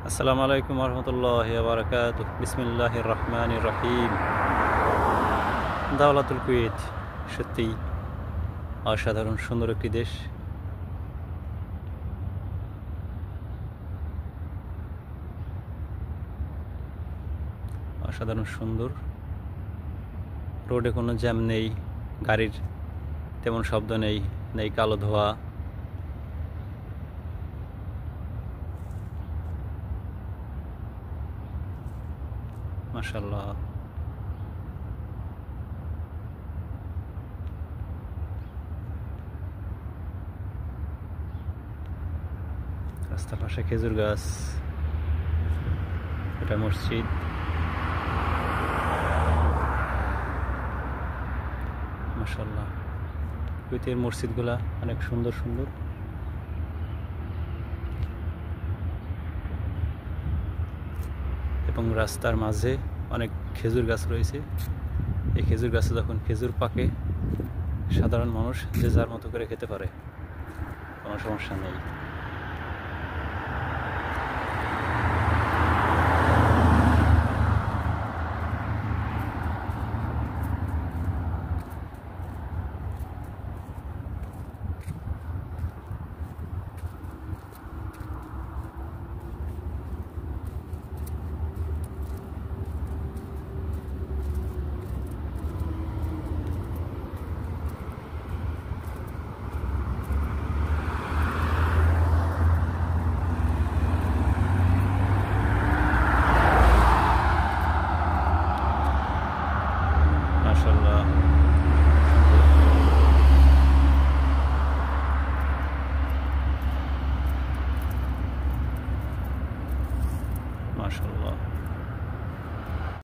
আসসালামু আলাইকুম রহমতুল্লাহি ওয়া বারাকাতুহু। বিসমিল্লাহির রহমানির রহিম। দাওলাতুল কুয়েত সত্যিই অসাধারণ সুন্দর একটি দেশ। অসাধারণ সুন্দর, রোডে কোনো জ্যাম নেই, গাড়ির তেমন শব্দ নেই, নেই কালো ধোঁয়া। মাশাআল্লাহ। রাস্তার পাশে খেজুর গাছ, এটা মসজিদ। মাশাআল্লাহ, কুয়েতের মসজিদগুলা অনেক সুন্দর সুন্দর। এবং রাস্তার মাঝে অনেক খেজুর গাছ রয়েছে। এই খেজুর গাছে যখন খেজুর পাকে, সাধারণ মানুষ যে যার মতো করে খেতে পারে, কোনো সমস্যা নেই। মাশাআল্লাহ, মাশাআল্লাহ।